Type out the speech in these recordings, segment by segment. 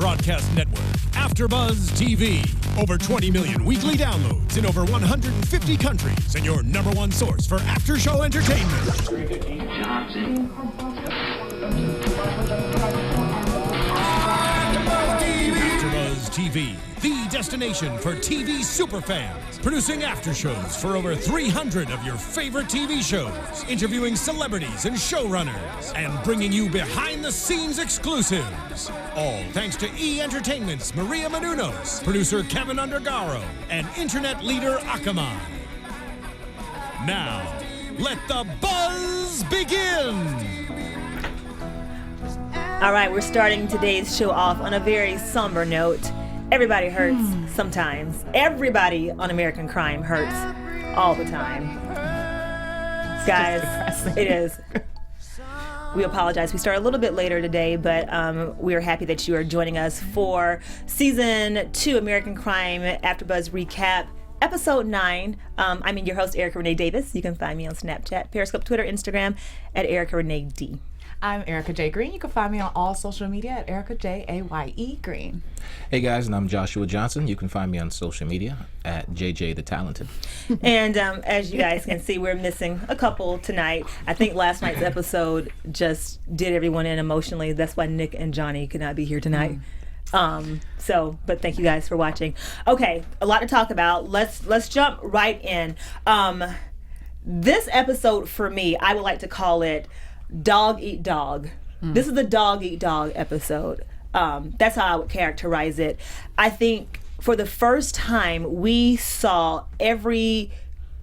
broadcast network, AFTERBUZZ TV. Over 20 million weekly downloads in over 150 countries, and your number one source for after-show entertainment. AFTERBUZZ TV, the destination for TV superfans. Producing aftershows for over 300 of your favorite TV shows. Interviewing celebrities and showrunners. And bringing you behind-the-scenes exclusives. All thanks to E! Entertainment's Maria Menounos, producer Kevin Undergaro, and internet leader Akamai. Now, let the buzz begin! All right, we're starting today's show off on a very somber note. Everybody hurts sometimes. Everybody on American Crime hurts all the time. Guys, it is. We apologize. We started a little bit later today, but we are happy that you are joining us for Season 2 American Crime AfterBuzz Recap. Episode 9. I'm your host, Erica Renee Davis. You can find me on Snapchat, Periscope, Twitter, Instagram at Erica Renee D. I'm Erica Jaye Green. You can find me on all social media at Erica Jaye Green. Hey guys, and I'm Joshua Johnson. You can find me on social media at JJ the Talented. And as you guys can see, we're missing a couple tonight. I think last night's episode just did everyone in emotionally. That's why Nick and Johnny could not be here tonight. But thank you guys for watching. Okay, a lot to talk about. Let's jump right in. This episode for me, I would like to call it Dog Eat Dog. This is the Dog Eat Dog episode. That's how I would characterize it. I think for the first time we saw every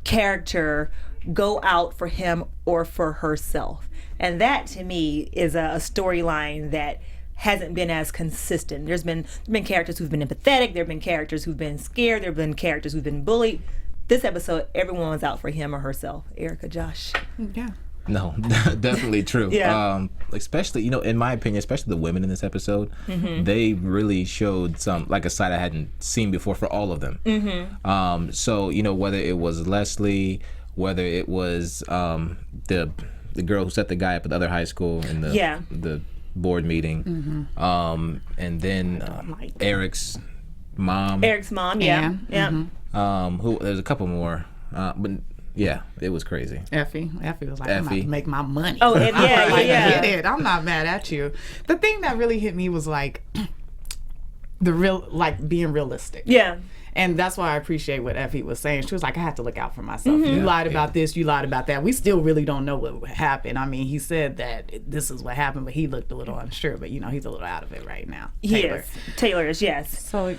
character go out for him or for herself. And that to me is a storyline that hasn't been as consistent. There's been characters who've been empathetic, there have been characters who've been scared, there have been characters who've been bullied. This episode, everyone was out for him or herself. Erica, Josh. Yeah. No, definitely true. Yeah. Especially, in my opinion, especially the women in this episode, they really showed a side I hadn't seen before for all of them. So, whether it was Leslie, whether it was the girl who set the guy up at the other high school in the board meeting, and then Eric's mom. Eric's mom, yeah. There's a couple more, but yeah, it was crazy. Effie was like, I'm about to make my money. Oh, yeah. Get it. I'm not mad at you. The thing that really hit me was like being realistic. Yeah. And that's why I appreciate what Effie was saying. She was like, I have to look out for myself. You lied about this, you lied about that. We still really don't know what happened. I mean, he said that this is what happened, but he looked a little unsure. But, he's a little out of it right now. Taylor is, yes. So...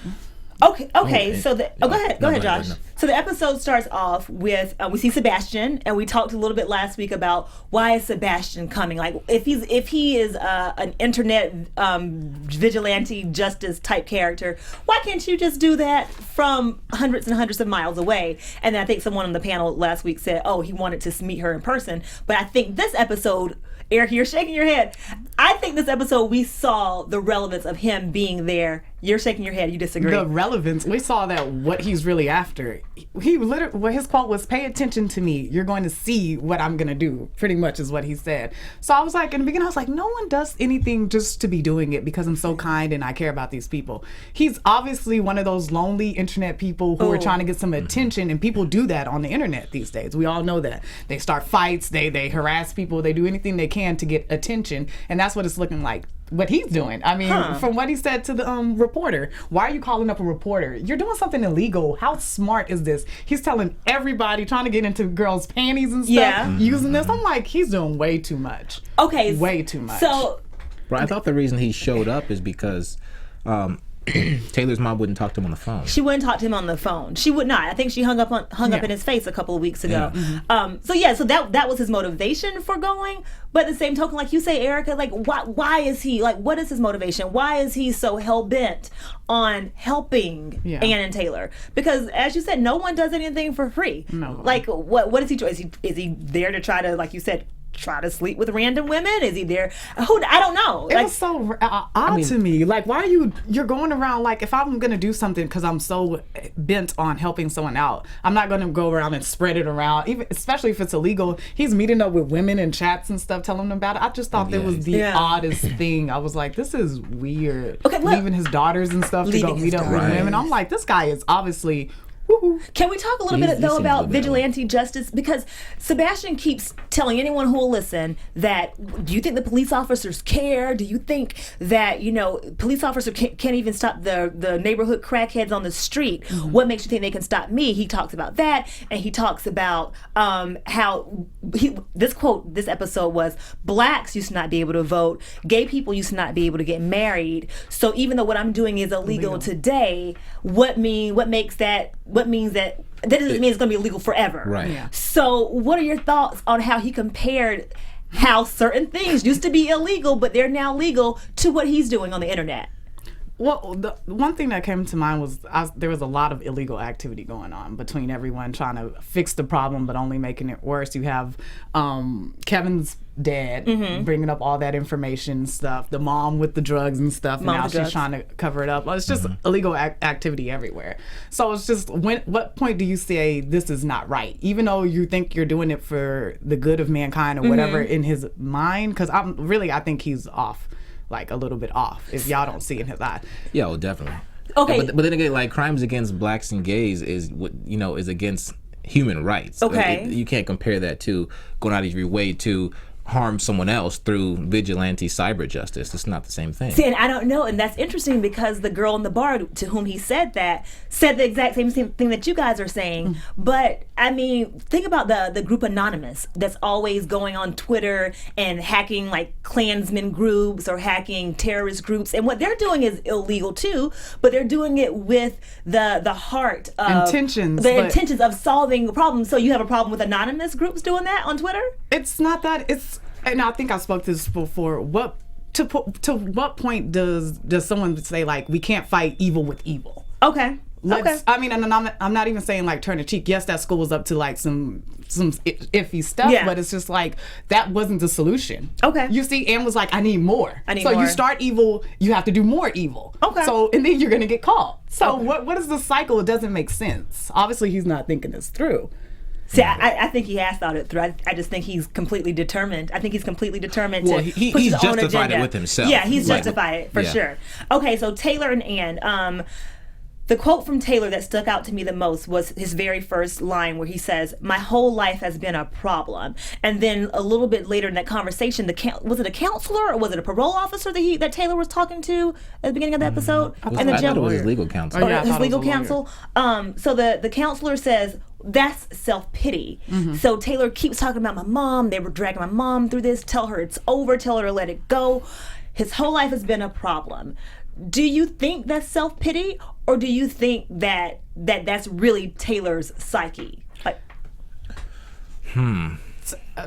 Okay. So go ahead, Josh. So the episode starts off with we see Sebastian, and we talked a little bit last week about why is Sebastian coming. Like if he is an internet vigilante justice type character, why can't you just do that from hundreds and hundreds of miles away? And I think someone on the panel last week said, oh, he wanted to meet her in person. But I think this episode, Eric, you're shaking your head. I think this episode we saw the relevance of him being there. You're shaking your head. You disagree. The relevance, we saw that what he's really after. He literally, his quote was, pay attention to me. You're going to see what I'm going to do, pretty much is what he said. So I was like, in the beginning, I was like, no one does anything just to be doing it because I'm so kind and I care about these people. He's obviously one of those lonely internet people who are trying to get some attention, and people do that on the internet these days. We all know that. They start fights, they harass people, they do anything they can to get attention, and that's what it's looking like. What he's doing. I mean, from what he said to the reporter, why are you calling up a reporter? You're doing something illegal. How smart is this? He's telling everybody, trying to get into girls' panties and stuff, using this. I'm like, he's doing way too much. Okay. Way too much. So, I thought the reason he showed up is because Taylor's mom wouldn't talk to him on the phone. She wouldn't talk to him on the phone. She would not. I think she hung up in his face a couple of weeks ago. So that was his motivation for going. But at the same token, like you say, Erica, like why is he, like, what is his motivation? Why is he so hell bent on helping Ann and Taylor? Because as you said, no one does anything for free. No. Like what is he doing? Is he there to try to, like you said, try to sleep with random women? Is he there? I don't know. It was so odd to me. Like, why are you're going around, like, if I'm going to do something because I'm so bent on helping someone out, I'm not going to go around and spread it around, even especially if it's illegal. He's meeting up with women in chats and stuff, telling them about it. I just thought that was the oddest thing. I was like, this is weird. Okay, leaving his daughters and stuff to go meet up with women. I'm like, this guy is obviously... Can we talk a little bit though about vigilante justice? Because Sebastian keeps telling anyone who will listen that, do you think the police officers care? Do you think that, police officers can't even stop the neighborhood crackheads on the street? What makes you think they can stop me? He talks about that, and he talks about how this quote this episode was, blacks used to not be able to vote, gay people used to not be able to get married. So even though what I'm doing is illegal today, what means that doesn't mean it's going to be illegal forever. Right. Yeah. So what are your thoughts on how he compared how certain things used to be illegal, but they're now legal, to what he's doing on the internet? Well, the one thing that came to mind was there was a lot of illegal activity going on between everyone trying to fix the problem, but only making it worse. You have Kevin's dad bringing up all that information stuff, the mom with the drugs and stuff, and now she's trying to cover it up. Well, it's just illegal activity everywhere. So it's just, what point do you say this is not right? Even though you think you're doing it for the good of mankind or whatever in his mind, because I think he's off. Like a little bit off, if y'all don't see in his eye. Yeah, well, definitely. Okay, but then again, like, crimes against blacks and gays is what is against human rights. Okay, you can't compare that to going out of your way to harm someone else through vigilante cyber justice. It's not the same thing. See, and I don't know, and that's interesting because the girl in the bar to whom he said that said the exact same thing that you guys are saying. But I mean, think about the group Anonymous that's always going on Twitter and hacking like Klansmen groups or hacking terrorist groups, and what they're doing is illegal too, but they're doing it with the heart of intentions of solving a problem. So you have a problem with anonymous groups doing that on Twitter? It's not that. And I think I spoke to this before. To what point does someone say, like, we can't fight evil with evil? Okay. I mean, and I'm not even saying like turn a cheek. Yes, that school was up to like some iffy stuff, but it's just like that wasn't the solution. Okay. You see, Anne was like, I need more. So more. you start evil, you have to do more evil. Okay. So and then you're gonna get caught. So what is the cycle? It doesn't make sense. Obviously, he's not thinking this through. See, I think he has thought it through. I just think he's completely determined. I think he's completely determined to push his own agenda. He's justified it with himself. Yeah, he's justified it for sure. Okay, so Taylor and Ann. The quote from Taylor that stuck out to me the most was his very first line where he says, "My whole life has been a problem." And then a little bit later in that conversation, was it a counselor or was it a parole officer that Taylor was talking to at the beginning of the episode? I thought it was his legal counsel. His legal counsel. So the counselor says, that's self-pity. So Taylor keeps talking about my mom. They were dragging my mom through this. Tell her it's over. Tell her to let it go. His whole life has been a problem. Do you think that's self-pity, or do you think that's really Taylor's psyche?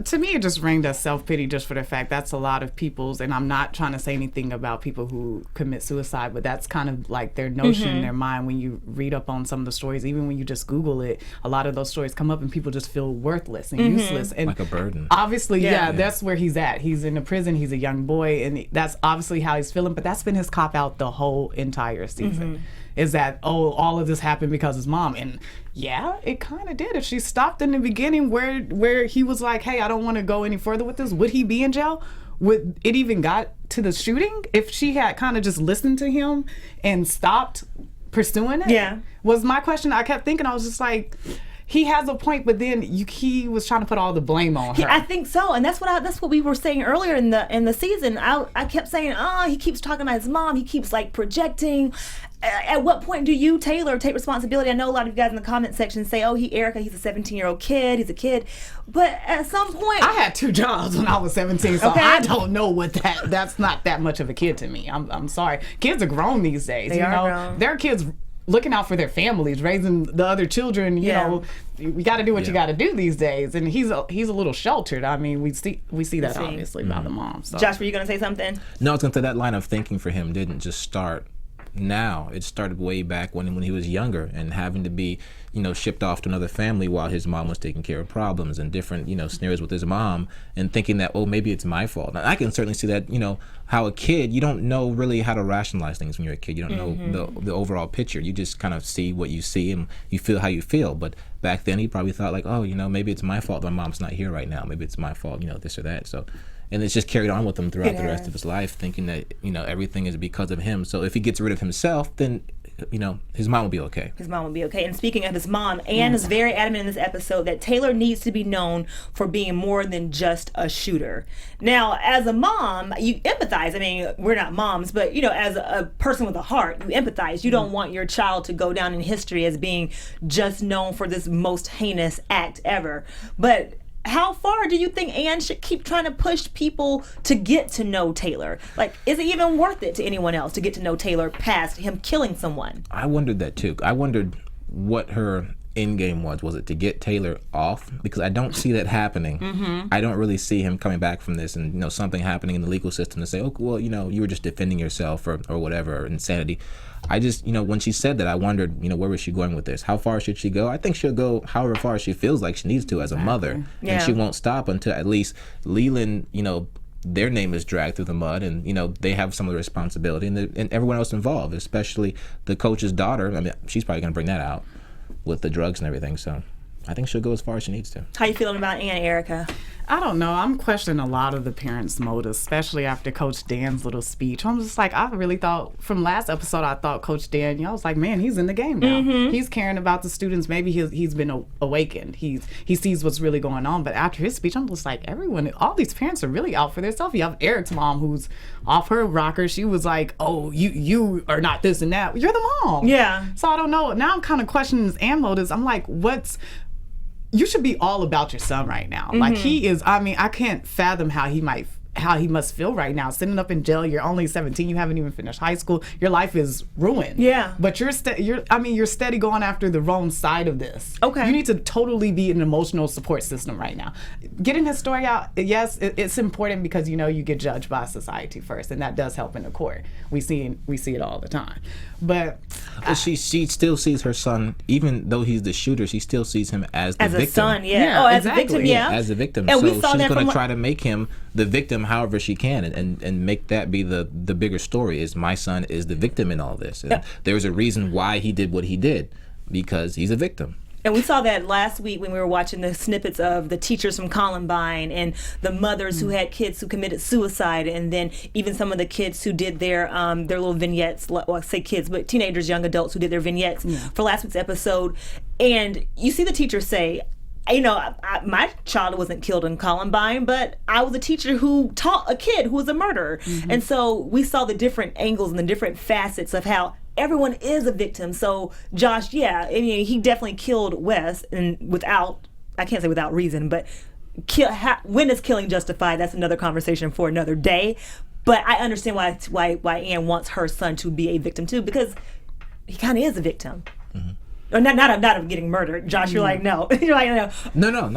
To me, it just rang as self-pity just for the fact that's a lot of people's, and I'm not trying to say anything about people who commit suicide, but that's kind of like their notion in their mind when you read up on some of the stories. Even when you just Google it, a lot of those stories come up and people just feel worthless and useless. And like a burden. Obviously, that's where he's at. He's in a prison. He's a young boy, and that's obviously how he's feeling, but that's been his cop-out the whole entire season. Is that, all of this happened because his mom. And yeah, it kind of did. If she stopped in the beginning where he was like, hey, I don't want to go any further with this, would he be in jail? Would it even got to the shooting? If she had kind of just listened to him and stopped pursuing it? Yeah. Was my question. I kept thinking, I was just like, he has a point, but then he was trying to put all the blame on her. I think so, and that's what we were saying earlier in the season. I kept saying, he keeps talking about his mom. He keeps like projecting. At what point do you, Taylor, take responsibility? I know a lot of you guys in the comment section say, Erica, he's a 17-year-old kid. He's a kid. But at some point... I had 2 jobs when I was 17, so I don't know what that's not that much of a kid to me. I'm sorry. Kids are grown these days. They are grown. There are kids looking out for their families, raising the other children. You know, you got to do what you got to do these days. And he's a little sheltered. I mean, we see that obviously about the mom. So. Josh, were you going to say something? No, I was going to say that line of thinking for him didn't just start now. It started way back when he was younger and having to be, shipped off to another family while his mom was taking care of problems and different, scenarios with his mom, and thinking that, oh, maybe it's my fault. Now, I can certainly see that, how a kid, you don't know really how to rationalize things when you're a kid. You don't know the overall picture. You just kind of see what you see and you feel how you feel. But back then he probably thought like, oh, maybe it's my fault my mom's not here right now. Maybe it's my fault, this or that. So, and it's just carried on with him throughout the rest of his life, thinking that, everything is because of him. So if he gets rid of himself, then, his mom will be okay. His mom will be okay. And speaking of his mom, Ann is very adamant in this episode that Taylor needs to be known for being more than just a shooter. Now, as a mom, you empathize. I mean, we're not moms, but, as a person with a heart, you empathize. You don't want your child to go down in history as being just known for this most heinous act ever. But how far do you think Ann should keep trying to push people to get to know Taylor? Like, is it even worth it to anyone else to get to know Taylor past him killing someone? I wondered that too. I wondered what her end game was. Was it to get Taylor off? Because I don't see that happening. I don't really see him coming back from this and, something happening in the legal system to say, oh, well, you were just defending yourself or whatever, or insanity. I just, when she said that, I wondered, where was she going with this? How far should she go? I think she'll go however far she feels like she needs to as a mother. Yeah. And she won't stop until at least Leland, their name is dragged through the mud and, they have some of the responsibility and everyone else involved, especially the coach's daughter. I mean, she's probably going to bring that out with the drugs and everything. So I think she'll go as far as she needs to. How you feeling about Ann, Erica? I don't know. I'm questioning a lot of the parents' motives, especially after Coach Dan's little speech. I'm just like, I really thought from last episode, I thought Coach Dan, I was like, man, he's in the game now. He's caring about the students. Maybe he's been awakened. He sees what's really going on. But after his speech, I'm just like, all these parents are really out for themselves. You have Eric's mom who's off her rocker. She was like, oh, you are not this and that. You're the mom. Yeah. So I don't know. Now I'm kind of questioning his Ann motives. I'm like, you should be all about your son right now. Like he is, I can't fathom how he must feel right now. Sitting up in jail, you're only 17, you haven't even finished high school. Your life is ruined. Yeah. But you're steady going after the wrong side of this. Okay. You need to totally be an emotional support system right now. Getting his story out, yes, it's important because you get judged by society first, and that does help in the court. We see it all the time. But she still sees her son, even though he's the shooter, she still sees him as the victim. As a son, yeah. As exactly. a victim, yeah. As a victim. And so we saw she's going to from try to make him the victim however she can and make that be the bigger story, is my son is the victim in all this. And there's a reason why he did what he did, because he's a victim. And we saw that last week when we were watching the snippets of the teachers from Columbine and the mothers who had kids who committed suicide, and then even some of the kids who did their little vignettes, well, I say kids, but teenagers, young adults who did their vignettes for last week's episode. And you see the teacher say, my child wasn't killed in Columbine, but I was a teacher who taught a kid who was a murderer. And so we saw the different angles and the different facets of how everyone is a victim. So Josh, he definitely killed Wes, and I can't say without reason, but when is killing justified? That's another conversation for another day. But I understand why Ann wants her son to be a victim too, because he kind of is a victim. Or not of getting murdered. Josh, you're like, no. You're like, no. No.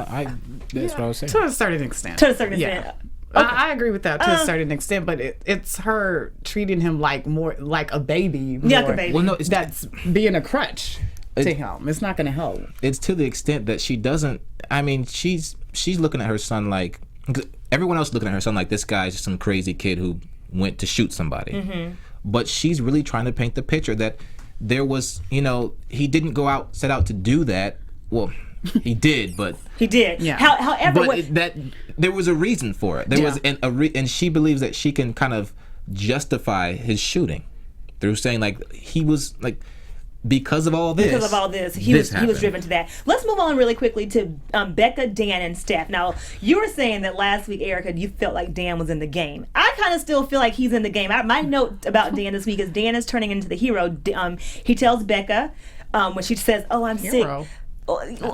That's what I was saying. To a certain extent. To a certain extent. Yeah. Okay. I agree with that to a certain extent, but it's her treating him more like a baby. Like a baby. Well, no, that's being a crutch to him. It's not going to help. It's to the extent that she doesn't. I mean, she's looking at her son like everyone else looking at her son like this guy's just some crazy kid who went to shoot somebody. But she's really trying to paint the picture that there was, he didn't set out to do that. Well, he did, but he did. Yeah. However, that there was a reason for it. There was and she believes that she can kind of justify his shooting through saying like he was like because of all this. He was driven to that. Let's move on really quickly to Becca, Dan, and Steph. Now, you were saying that last week, Erica, you felt like Dan was in the game. I kind of still feel like he's in the game. My note about Dan this week is Dan is turning into the hero. He tells Becca when she says, "Oh, I'm hero. sick."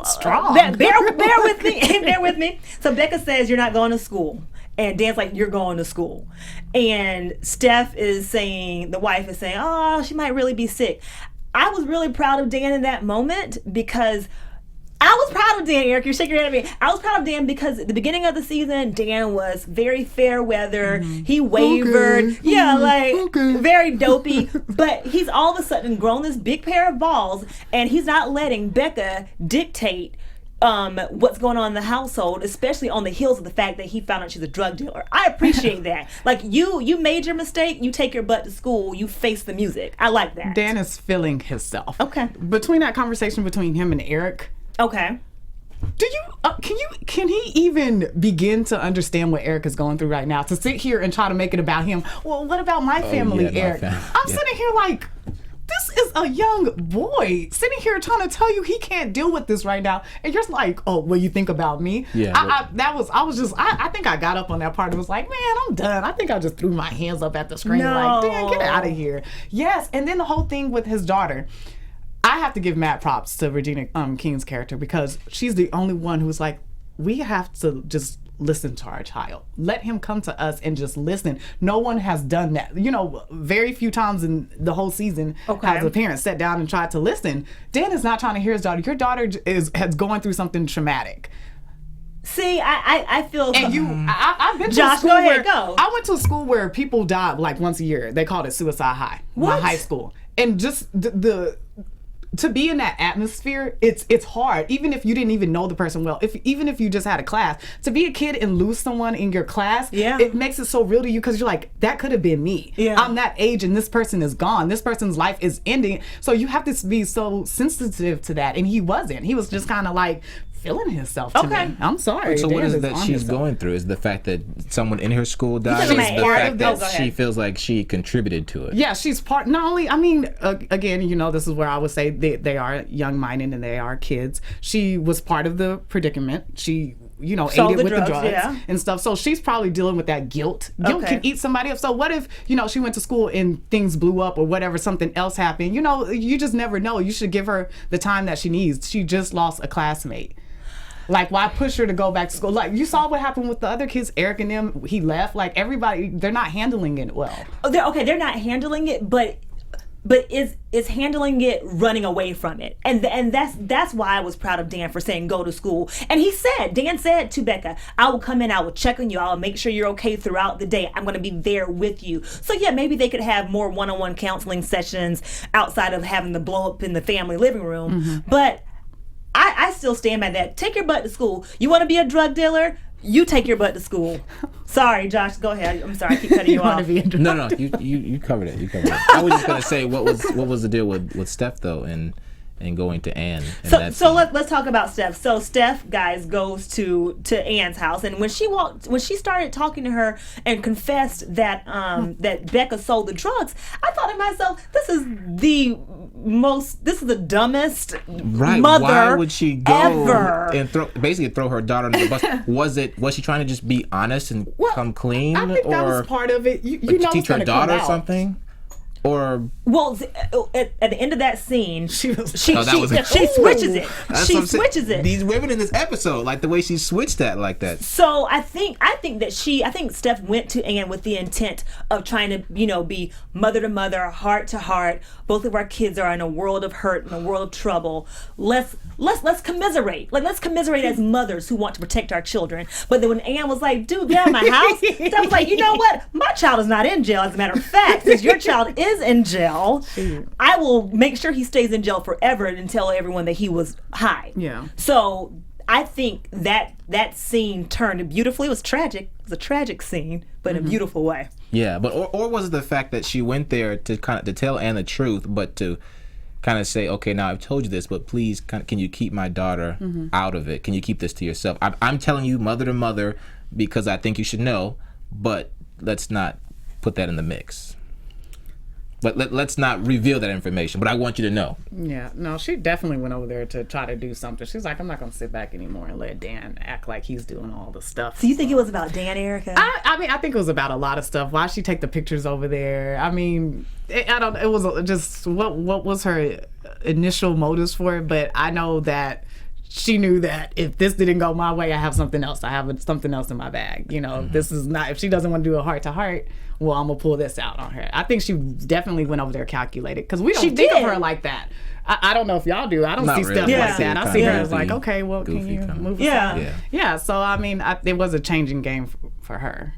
Strong. Bear with me. Bear with me. So Becca says, "You're not going to school." And Dan's like, "You're going to school." And Steph is saying, the wife is saying, "Oh, she might really be sick." I was really proud of Dan in that moment because I was proud of Dan, Eric. You're shaking your head at me. I was proud of Dan because at the beginning of the season, Dan was very fair weather. He wavered. Very dopey. But he's all of a sudden grown this big pair of balls, and he's not letting Becca dictate what's going on in the household, especially on the heels of the fact that he found out she's a drug dealer. I appreciate that. Like, you made your mistake, you take your butt to school, you face the music. I like that. Dan is feeling himself. Okay. Between that conversation between him and Eric. Okay. Do you can he even begin to understand what Eric is going through right now? To sit here and try to make it about him. Well, what about my family, Eric? I'm sitting here like, this is a young boy sitting here trying to tell you he can't deal with this right now, and you're just like, oh, what you think about me? Yeah. I think I got up on that part and was like, man, I'm done. I think I just threw my hands up at the screen like, Dan, get out of here. Yes, and then the whole thing with his daughter. I have to give mad props to Regina King's character because she's the only one who's like, we have to just listen to our child. Let him come to us and just listen. No one has done that. You know, very few times in the whole season has a parent sat down and tried to listen. Dan is not trying to hear his daughter. Your daughter has gone through something traumatic. See, I feel. And I've been to Josh, a school go ahead, where go. I went to a school where people died like once a year. They called it suicide high. What? My high school. And just the to be in that atmosphere, it's hard. Even if you didn't even know the person well, even if you just had a class, to be a kid and lose someone in your class, it makes it so real to you because you're like, that could have been me. Yeah. I'm that age and this person is gone. This person's life is ending. So you have to be so sensitive to that. And he wasn't. He was just kind of like feeling himself to me. I'm sorry. So Dan what is it that she's herself. going through? Is the fact that someone in her school died? Is talking the about fact that Go she ahead. feels like she contributed to it? Yeah, she's part. Not only, I mean, again, you know, this is where I would say they are young-minded and they are kids. She was part of the predicament. She, you know, Sold aided the with drugs, the drugs and stuff. So she's probably dealing with that guilt. Guilt can eat somebody up. So what if, you know, she went to school and things blew up or whatever, something else happened? You know, you just never know. You should give her the time that she needs. She just lost a classmate. Like, why push her to go back to school? Like, you saw what happened with the other kids, Eric and them. He left. Like, everybody, they're not handling it well. They're not handling it, but is handling it running away from it, and that's why I was proud of Dan for saying go to school. And Dan said to Becca, I will come in, I will check on you, I will make sure you're okay throughout the day, I'm going to be there with you. So yeah, maybe they could have more one-on-one counseling sessions outside of having the blow up in the family living room. But I still stand by that. Take your butt to school. You want to be a drug dealer? You take your butt to school. Sorry, Josh. Go ahead. I'm sorry. I keep cutting you off. No. You covered it. You covered it. I was just gonna say what was the deal with Steph though, and going to Anne. So let's talk about Steph. So Steph, guys, goes to Anne's house, and when she started talking to her and confessed that that Becca sold the drugs, I thought to myself, this is the dumbest mother Why would she go ever. and throw her daughter under the bus? Was she trying to just be honest and come clean, I think that was part of it. You know, teach her daughter something? Or at the end of that scene, she switches it. She switches it. These women in this episode, like the way she switched that like that. So I think Steph went to Anne with the intent of trying to, be mother to mother, heart to heart. Both of our kids are in a world of hurt and a world of trouble. Let's commiserate. Like, let's commiserate as mothers who want to protect our children. But then when Anne was like, dude, get out of my house, I was like, you know what? My child is not in jail. As a matter of fact, since your child is in jail, I will make sure he stays in jail forever and tell everyone that he was high. Yeah. So I think that scene turned beautifully. It was tragic. It was a tragic scene, but in a beautiful way. Yeah, but or was it the fact that she went there to to tell Anne the truth, but to kind of say, okay, now I've told you this, but please, can you keep my daughter out of it? Can you keep this to yourself? I'm telling you mother to mother because I think you should know, but let's not put that in the mix. But let's not reveal that information, but I want you to know. Yeah, no, she definitely went over there to try to do something. She's like, I'm not going to sit back anymore and let Dan act like he's doing all the stuff. So you think it was about Dan, Erica? I mean, I think it was about a lot of stuff. Why she take the pictures over there? I mean, it was just, what was her initial motives for it? But I know that she knew that if this didn't go my way, I have something else. I have something else in my bag. You know, this is not, if she doesn't want to do a heart to heart, well, I'm gonna pull this out on her. I think she definitely went over there calculated, because we don't think of her like that. I don't know if y'all do. I don't see stuff like that. I see her as like, okay, well, can you move aside? Yeah. So I mean, it was a changing game for her,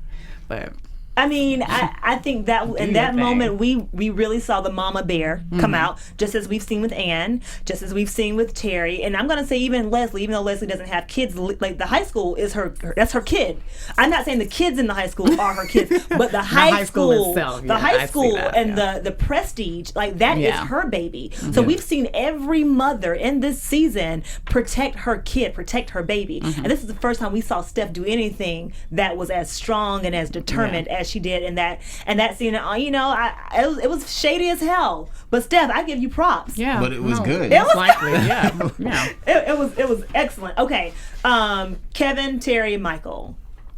but. I mean, I think that in that moment we really saw the mama bear come out, just as we've seen with Ann, just as we've seen with Terry, and I'm gonna say even Leslie, even though Leslie doesn't have kids, like the high school is that's her kid. I'm not saying the kids in the high school are her kids, but the high school itself, the high school and the prestige, like that is her baby. So we've seen every mother in this season protect her kid, protect her baby, and this is the first time we saw Steph do anything that was as strong and as determined as she did in that scene. You know, it was shady as hell. But Steph, I give you props. Yeah, but it was good. It was likely. Yeah. It was excellent. Okay, Kevin, Terry, Michael,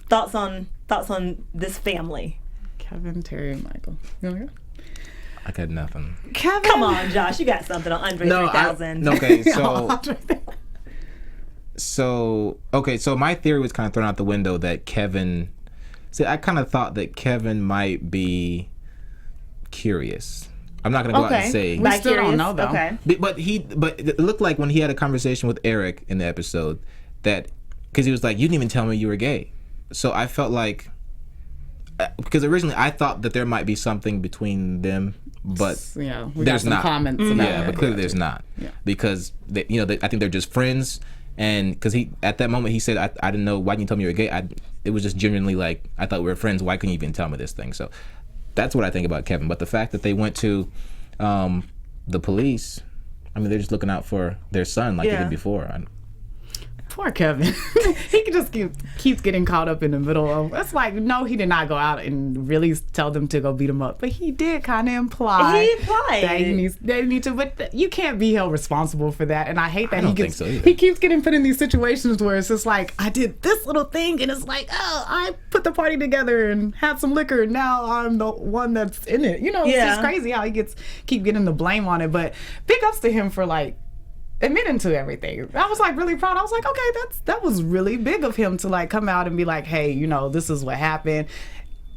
thoughts on this family. Kevin, Terry, and Michael. You wanna go? I got nothing. Kevin, come on, Josh, you got something on Andre 3000. Okay, so my theory was kind of thrown out the window that Kevin. See, I kind of thought that Kevin might be curious. I'm not gonna go out and say. We still don't know though. Okay. But it looked like when he had a conversation with Eric in the episode that, because he was like, "You didn't even tell me you were gay," so I felt like, because originally I thought that there might be something between them, but we there's got some not. comments about but clearly there's not. Yeah. Because I think they're just friends. And because at that moment he said, I didn't know, why didn't you tell me you were gay? It was just genuinely like, I thought we were friends, why couldn't you even tell me this thing? So that's what I think about Kevin. But the fact that they went to the police, I mean, they're just looking out for their son like they did before. Poor Kevin. He just keeps getting caught up in the middle of. It's like, no, he did not go out and really tell them to go beat him up, but he did kind of imply. He implied that they need to, but you can't be held responsible for that. And I hate that he keeps getting put in these situations where it's just like, I did this little thing, and it's like, oh, I put the party together and had some liquor, and now I'm the one that's in it. You know, it's just crazy how he keep getting the blame on it. But big ups to him for like admitting to everything. I was like really proud. I was like, okay, that was really big of him to like come out and be like, hey, you know, this is what happened.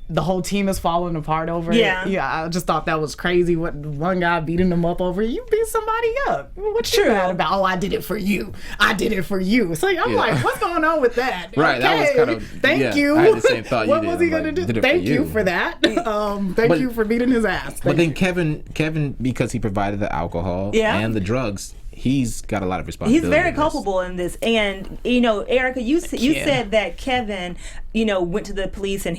The whole team is falling apart over it. Yeah, I just thought that was crazy. What one guy beating them up over, you beat somebody up. What you mad about? Oh, I did it for you. I did it for you. So I'm like, what's going on with that? Right, okay, that was kind of. Thank you. I had the same thought. What was he gonna do? Thank you for that. Thank you for beating his ass. But then Kevin, because he provided the alcohol and the drugs, he's got a lot of responsibility. He's very culpable in this. And, you know, Erica, you said that Kevin, you know, went to the police and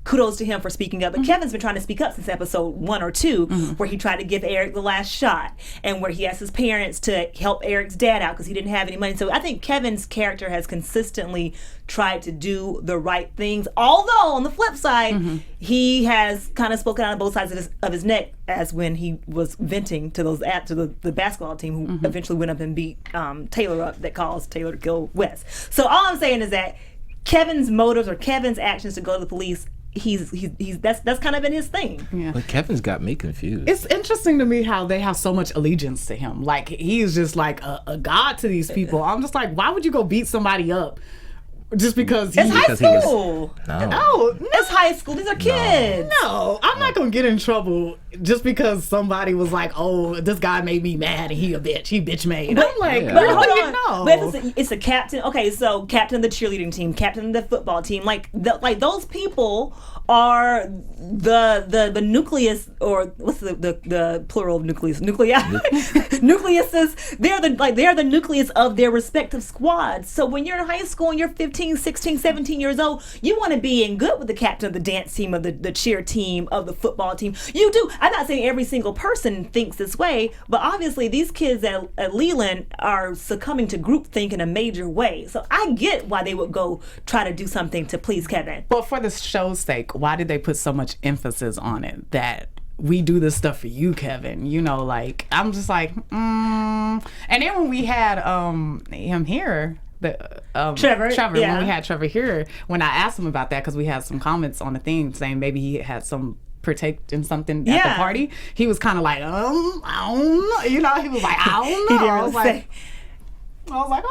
kudos to him for speaking up. But Kevin's been trying to speak up since episode 1 or 2, where he tried to give Eric the last shot, and where he asked his parents to help Eric's dad out because he didn't have any money. So I think Kevin's character has consistently tried to do the right things. Although on the flip side, he has kind of spoken out on both sides of his neck, as when he was venting to the basketball team who eventually went up and beat Taylor up, that caused Taylor to kill Wes. So all I'm saying is that Kevin's motives or Kevin's actions to go to the police, that's kind of been his thing. Yeah. But Kevin's got me confused. It's interesting to me how they have so much allegiance to him. Like, he's just like a god to these people. I'm just like, why would you go beat somebody up just because it's high school? No, it's high school. These are kids. No, I'm not gonna get in trouble just because somebody was like, "Oh, this guy made me mad and he a bitch. He bitch made." I'm like, but hold on. But it's a captain. Okay, so captain of the cheerleading team, captain of the football team. Like those people are the nucleus, or what's the plural of nucleus? Nuclei. Nucleuses. They are the nucleus of their respective squads. So when you're in high school and you're 15, 16, 17 years old, you want to be in good with the captain of the dance team, of the cheer team, of the football team. You do. I'm not saying every single person thinks this way, but obviously these kids at Leland are succumbing to groupthink in a major way. So I get why they would go try to do something to please Kevin. But for the show's sake, why did they put so much emphasis on it that we do this stuff for you, Kevin? You know, like, I'm just like, And then when we had him here, Trevor, when we had Trevor here, when I asked him about that, because we had some comments on the thing saying maybe he had some partake in something at the party, he was kind of like, I don't know. You know, he was like, I don't know. I was like, I was like,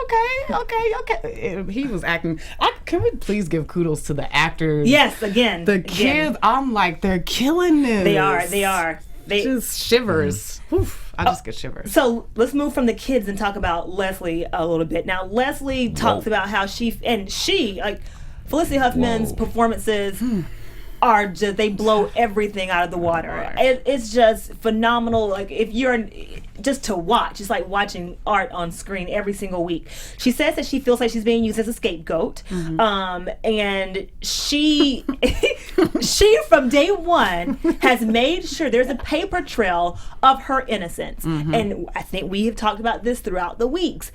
okay. He was acting. Can we please give kudos to the actors? Yes, again. The kids, I'm like, they're killing this. They are. They just shivers. Oof, I just get shivers. So let's move from the kids and talk about Leslie a little bit. Now, Leslie talks about how she, like, Felicity Huffman's performances are just, they blow everything out of the water. Right. It's just phenomenal. Like, if you're just to watch, it's like watching art on screen every single week. She says that she feels like she's being used as a scapegoat, and she from day one has made sure there's a paper trail of her innocence. And I think we have talked about this throughout the weeks.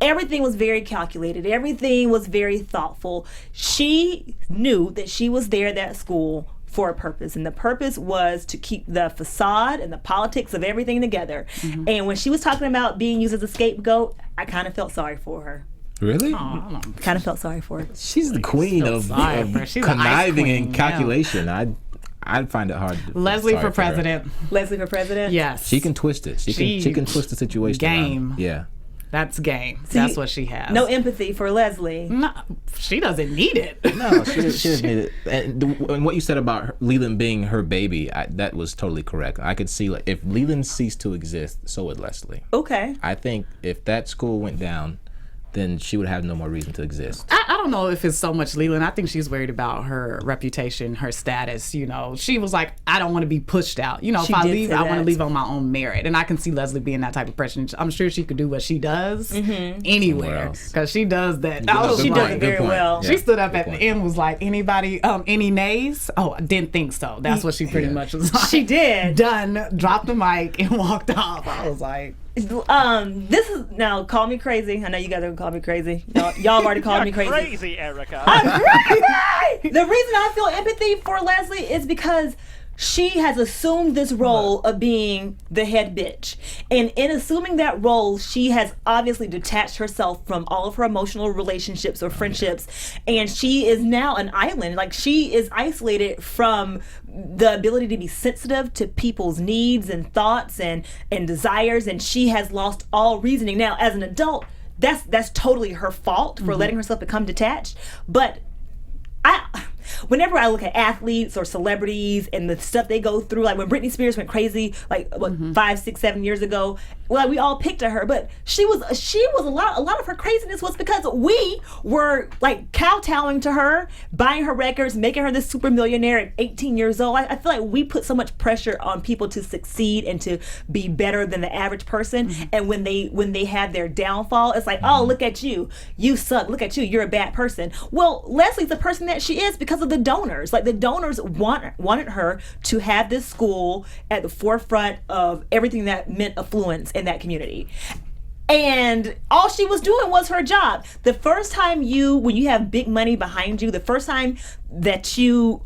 Everything was very calculated. Everything was very thoughtful. She knew that she was there at that school for a purpose, and the purpose was to keep the facade and the politics of everything together. And when she was talking about being used as a scapegoat, I kind of felt sorry for her. Really? Kind of felt sorry for her. She's the queen of conniving and calculation. I'd find it hard. Leslie for president. Leslie for president? Yes. She can twist it. She can twist the situation. Game. Around. Yeah. That's game. That's what she has. No empathy for Leslie. No, she doesn't need it. No, she doesn't need it. And what you said about Leland being her baby, that was totally correct. I could see, like, if Leland ceased to exist, so would Leslie. Okay. I think if that school went down, then she would have no more reason to exist. I don't know if it's so much Leland. I think she's worried about her reputation, her status. You know, she was like, I don't want to be pushed out. You know, if I leave, I want to leave on my own merit. And I can see Leslie being that type of person. I'm sure she could do what she does anywhere, because she does that. She does it very well. Yeah. She stood up at the end, was like, anybody, any nays? Oh, I didn't think so. That's what she pretty much was like. She did. Done, dropped the mic, and walked off. I was like... This is, now, call me crazy. I know you guys are gonna call me crazy. Y'all already called me crazy. Crazy, Erica. I'm crazy. The reason I feel empathy for Leslie is because she has assumed this role of being the head bitch. And in assuming that role, she has obviously detached herself from all of her emotional relationships or friendships. And she is now an island. Like, she is isolated from the ability to be sensitive to people's needs and thoughts and desires. And she has lost all reasoning. Now, as an adult, that's totally her fault for letting herself become detached. But whenever I look at athletes or celebrities and the stuff they go through, like when Britney Spears went crazy, like 5, 6, 7 years ago, well, we all picked at her, but she was a lot of her craziness was because we were like kowtowing to her, buying her records, making her this super millionaire at 18 years old. I feel like we put so much pressure on people to succeed and to be better than the average person. And when they have their downfall, it's like, oh, look at you suck, look at you, you're a bad person. Well, Leslie's the person that she is because of the donors. Like, the donors wanted her to have this school at the forefront of everything that meant affluence in that community. And all she was doing was her job. The first time when you have big money behind you, the first time that you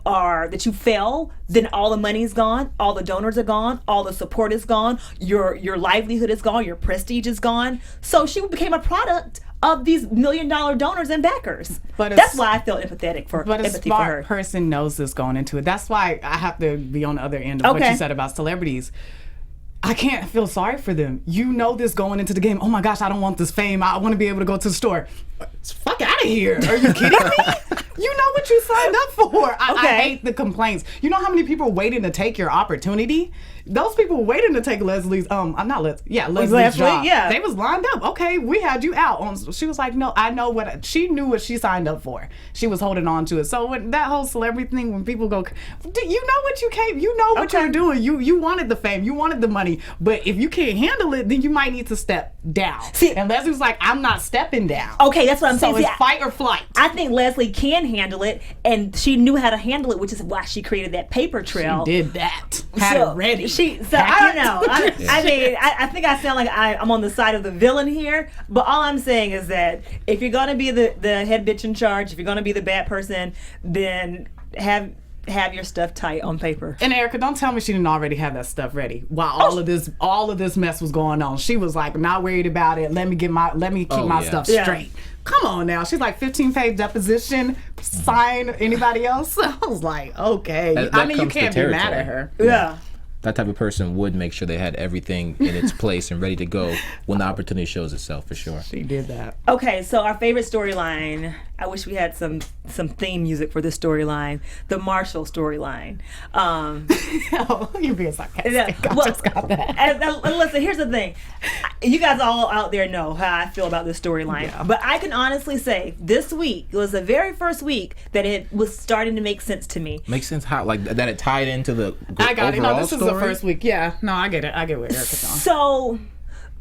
fail, then all the money is gone, all the donors are gone, all the support is gone, your livelihood is gone, your prestige is gone. So she became a product of these $1 million donors and backers. But that's why I feel empathy for her. But a smart person knows this going into it. That's why I have to be on the other end of what you said about celebrities. I can't feel sorry for them. You know this going into the game. Oh my gosh, I don't want this fame. I want to be able to go to the store. Fuck out of here. Are you kidding me? You know what you signed up for. I hate the complaints. You know how many people are waiting to take your opportunity? Those people waiting to take Leslie's, Leslie's job. Yeah. They was lined up. Okay, we had you out. She was like, no, I know she knew what she signed up for. She was holding on to it. So when that whole celebrity thing, when people go, you know what you came, you know what you're doing. You wanted the fame, you wanted the money. But if you can't handle it, then you might need to step down. See, and Leslie was like, I'm not stepping down. Okay, that's what I'm saying. So it's fight or flight. I think Leslie can handle it, and she knew how to handle it, which is why she created that paper trail. She did that. Had it ready. I don't know. I mean, I think I sound like I'm on the side of the villain here, but all I'm saying is that if you're going to be the head bitch in charge, if you're going to be the bad person, then have your stuff tight on paper. And Erica, don't tell me she didn't already have that stuff ready while all of this mess was going on. She was like, not worried about it. Let me keep my stuff straight. Come on now. She's like 15-page deposition, sign anybody else. I was like, okay. I mean, you can't be mad at her. Yeah. that type of person would make sure they had everything in its place and ready to go when the opportunity shows itself, for sure. She did that. Okay, so our favorite storyline. I wish we had some theme music for this storyline. The Marshall storyline. Oh, you're being sarcastic. I just got that. And listen, here's the thing. You guys all out there know how I feel about this storyline. Yeah. But I can honestly say this week was the very first week that it was starting to make sense to me. Makes sense how? Like, that it tied into the I got it. No, overall this is story? the first week. Yeah. No, I get it. I get what Erica's on.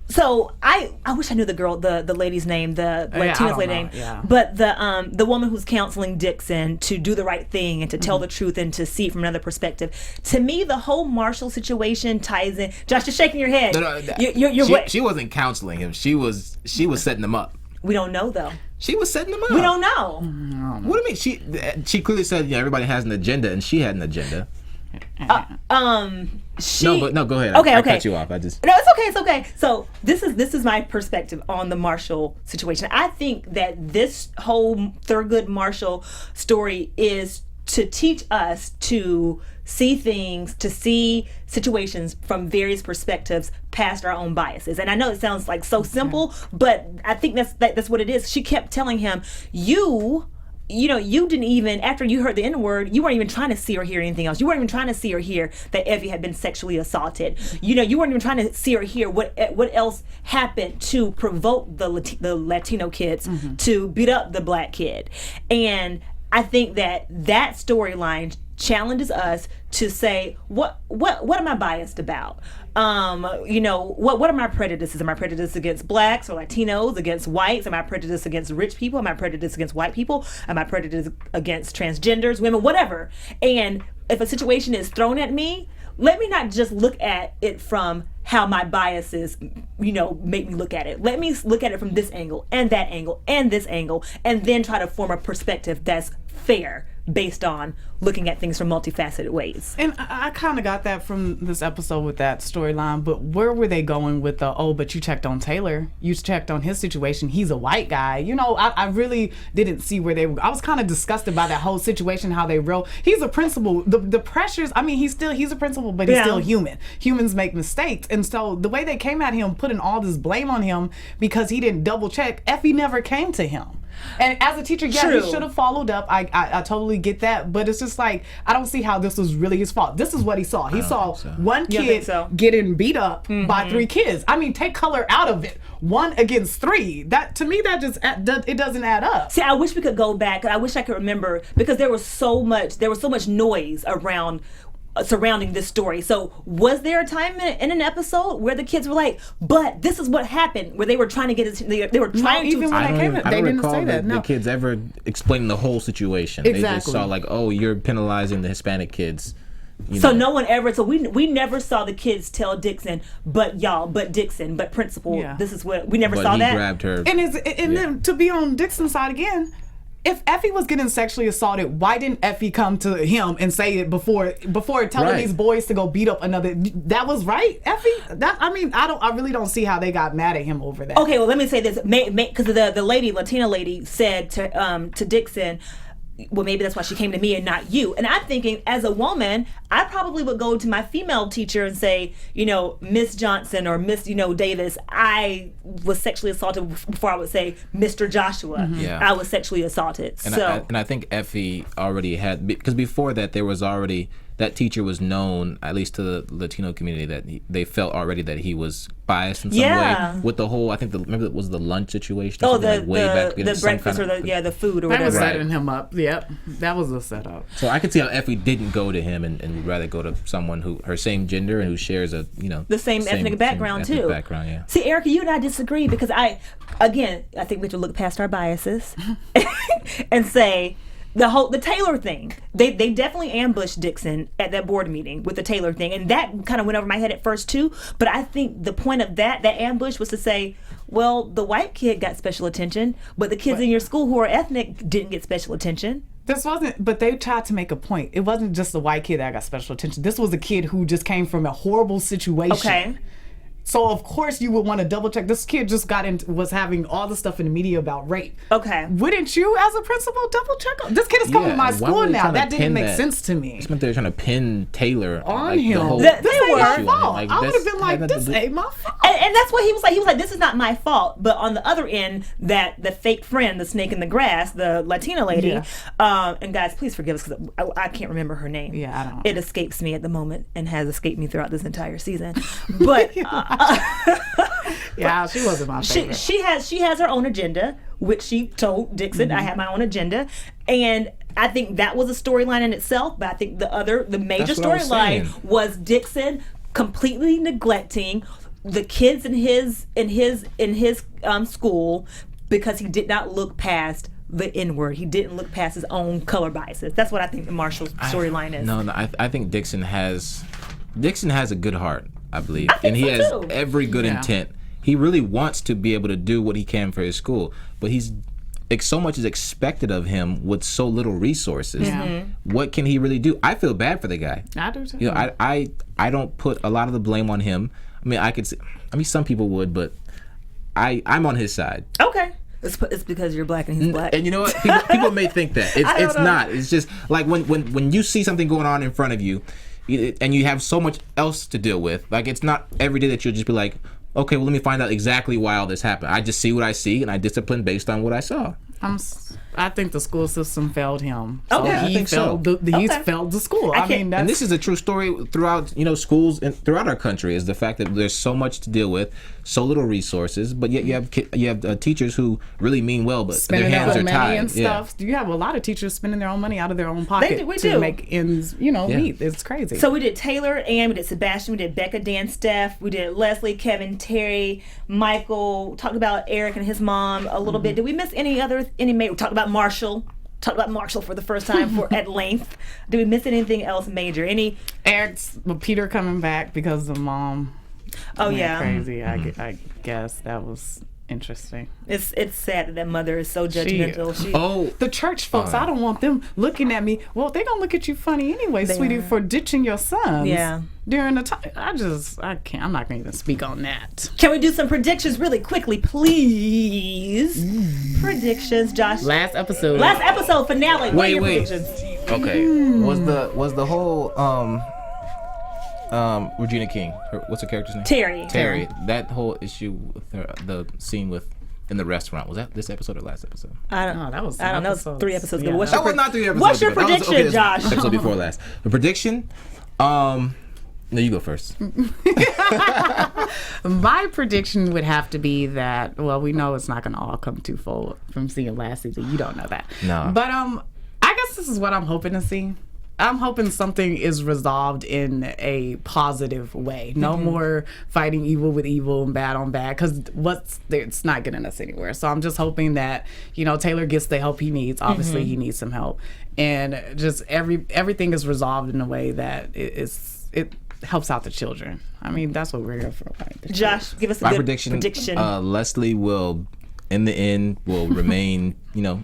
So I wish I knew the lady's name, the Latina's lady name. Yeah. But the woman who's counseling Dixon to do the right thing and to tell the truth and to see it from another perspective. To me, the whole Marshall situation ties in. Josh, you're shaking your head. No, she wasn't counseling him. She was setting him up. We don't know though. She was setting him up. We don't know. What do you mean? She clearly said, everybody has an agenda, and she had an agenda. No, go ahead. Okay. I cut you off. No, it's okay. So this is my perspective on the Marshall situation. I think that this whole Thurgood Marshall story is to teach us to see things, to see situations from various perspectives past our own biases. And I know it sounds like so simple, but I think that's what it is. She kept telling him, you didn't even, after you heard the N-word, you weren't even trying to see or hear anything else. You weren't even trying to see or hear that Effie had been sexually assaulted. You weren't even trying to see or hear what else happened to provoke the Latino kids to beat up the black kid. And I think that storyline challenges us to say, what am I biased about? What are my prejudices? Am I prejudiced against blacks or Latinos, against whites? Am I prejudiced against rich people? Am I prejudiced against white people? Am I prejudiced against transgenders, women, whatever? And if a situation is thrown at me, let me not just look at it from how my biases, make me look at it. Let me look at it from this angle and that angle and this angle, and then try to form a perspective that's fair based on looking at things from multifaceted ways. And I kind of got that from this episode with that storyline, but where were they going with but you checked on Taylor, you checked on his situation, he's a white guy. I really didn't see where they were. I was kind of disgusted by that whole situation, how they wrote. He's a principal. The pressures, he's a principal, but he's still human. Humans make mistakes. And so the way they came at him, putting all this blame on him because he didn't double check, Effie never came to him. And as a teacher, he should have followed up. I totally get that, but it's just like, I don't see how this was really his fault. This is what he saw. He saw one kid getting beat up by 3 kids. Take color out of it. 1 against 3. That, to me, that just it doesn't add up. See, I wish we could go back. I wish I could remember, because there was so much noise surrounding this story. So was there a time in an episode where the kids were like, but this is what happened, where they were trying to get it, they were trying to... I don't recall the kids ever explaining the whole situation. Exactly. They just saw like, you're penalizing the Hispanic kids. No one ever, we never saw the kids tell Dixon, but Dixon, but principal, this is what, we never saw that. But he grabbed her. And then to be on Dixon's side again, if Effie was getting sexually assaulted, why didn't Effie come to him and say it before telling these boys to go beat up another? That was right, Effie. I really don't see how they got mad at him over that. Okay, well, let me say this, because the Latina lady said to Dixon, well, maybe that's why she came to me and not you. And I'm thinking, as a woman, I probably would go to my female teacher and say, Miss Johnson or Miss, Davis, I was sexually assaulted, before I would say, Mr. Joshua, I was sexually assaulted. And I think Effie already had, because before that, there was already, that teacher was known, at least to the Latino community, that they felt already that he was biased in some way. With the whole, remember it was the lunch situation? Oh, the breakfast or the food or whatever. That was setting him up. Yep, that was a setup. So I could see how Effie didn't go to him and would rather go to someone who her same gender and who shares the same ethnic background too. See, Erica, you and I disagree, because I think we have to look past our biases and say, the Taylor thing, they definitely ambushed Dixon at that board meeting with the Taylor thing, and that kind of went over my head at first too. But I think the point of that ambush was to say, well, the white kid got special attention, but the kids in your school who are ethnic didn't get special attention. But they tried to make a point. It wasn't just the white kid that got special attention. This was a kid who just came from a horrible situation. Okay. So of course you would want to double check. This kid just was having all the stuff in the media about rape. Okay. Wouldn't you, as a principal, double check? This kid is coming to my school now. That didn't make sense to me. It's meant they're trying to pin Taylor on him. The whole This ain't my issue. fault. Like, I would have been like, this ain't my fault. And that's what he was like. He was like, this is not my fault. But on the other end, that the fake friend, the snake in the grass, the Latina lady, and guys, please forgive us because I can't remember her name. Yeah, I don't. It escapes me at the moment and has escaped me throughout this entire season. But yeah, she wasn't my favorite. She has her own agenda, which she told Dixon, I have my own agenda. And I think that was a storyline in itself, but I think the major storyline was Dixon completely neglecting the kids in his school because he did not look past the N-word. He didn't look past his own color biases. That's what I think the Marshall storyline is. No, I think Dixon has a good heart, I believe. And he has every good intent. He really wants to be able to do what he can for his school, but so much is expected of him with so little resources. What can he really do? I feel bad for the guy. I do too. You know, I don't put a lot of the blame on him. I mean, some people would, but I'm on his side. Okay. It's because you're black and he's black. And you know what? People may think that. It's not. It's just like when you see something going on in front of you, and you have so much else to deal with. Like, it's not every day that you'll just be like, okay, well, let me find out exactly why all this happened. I just see what I see, and I discipline based on what I saw. I think the school system failed him. So he failed the school. And this is a true story throughout, schools and throughout our country, is the fact that there's so much to deal with, so little resources, but yet you have teachers who really mean well, but spending their hands are money tied. And stuff. You have a lot of teachers spending their own money out of their own pocket to make ends, meet. It's crazy. So we did Taylor, Ann, we did Sebastian, we did Becca, Dan, Steph, we did Leslie, Kevin, Terry, Michael. Talked about Eric and his mom a little bit. Did we miss any major? We talked about Marshall. Talked about Marshall for the first time at length. Did we miss anything else major? Peter coming back because the mom. Oh yeah, crazy. I guess that was interesting. It's sad that mother is so judgmental. The church folks. I don't want them looking at me. Well, they gonna look at you funny anyway, sweetie, for ditching your sons. Yeah. During the time, I can't. I'm not gonna even speak on that. Can we do some predictions really quickly, please? Predictions, Josh. Last episode finale. Wait. Predictions? Okay. Was the whole Regina King? What's her character's name? Terry. That whole issue with her, the scene in the restaurant, was that this episode or last episode? I don't know. It's 3 episodes ago. That was not 3 episodes. What's your prediction, Josh? Episode before last. The prediction. No, you go first. My prediction would have to be that, well, we know it's not going to all come too full from seeing last season. You don't know that. No. But I guess this is what I'm hoping to see. I'm hoping something is resolved in a positive way. No more fighting evil with evil and bad on bad, because it's not getting us anywhere. So I'm just hoping that, Taylor gets the help he needs. Obviously, he needs some help. And just everything is resolved in a way that it helps out the children. I mean, that's what we're here for. Right? Josh, give us a good prediction. Leslie will, in the end, remain,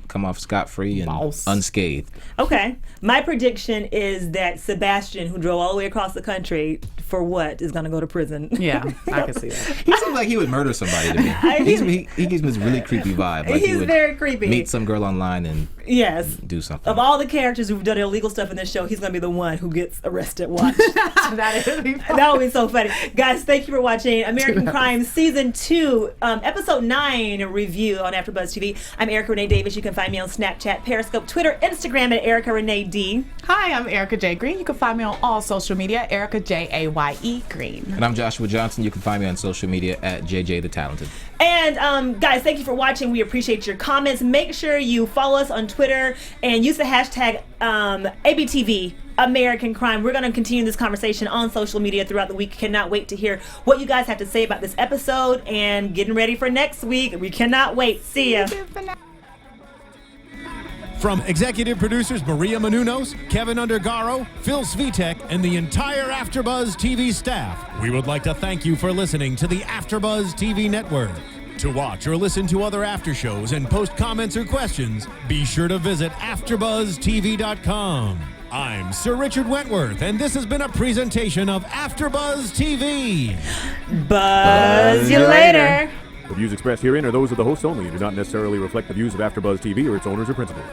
come off scot-free and unscathed. Okay. My prediction is that Sebastian, who drove all the way across the country for what, is going to go to prison. Yeah, I can see that. He seems like he would murder somebody to me. He gives me this really creepy vibe. Like he's very creepy. Meet some girl online and do something. Of all the characters who've done illegal stuff in this show, he's going to be the one who gets arrested. Watch. That would be so funny. Guys, thank you for watching American Crime Season 2, Episode 9 review on AfterBuzz TV. I'm Erica Renee Davis. You can find me on Snapchat, Periscope, Twitter, Instagram at Erica Renee D. Hi, I'm Erica Jaye Green. You can find me on all social media, Erica Jaye Green. And I'm Joshua Johnson. You can find me on social media at JJ the Talented. And guys, thank you for watching. We appreciate your comments. Make sure you follow us on Twitter and use the hashtag ABTV American Crime. We're going to continue this conversation on social media throughout the week. Cannot wait to hear what you guys have to say about this episode and getting ready for next week. We cannot wait. See ya. From executive producers Maria Menounos, Kevin Undergaro, Phil Svitek, and the entire AfterBuzz TV staff, we would like to thank you for listening to the AfterBuzz TV network. To watch or listen to other after shows and post comments or questions, be sure to visit AfterBuzzTV.com. I'm Sir Richard Wentworth, and this has been a presentation of AfterBuzz TV. Buzz you later. The views expressed herein are those of the hosts only and do not necessarily reflect the views of AfterBuzz TV or its owners or principals.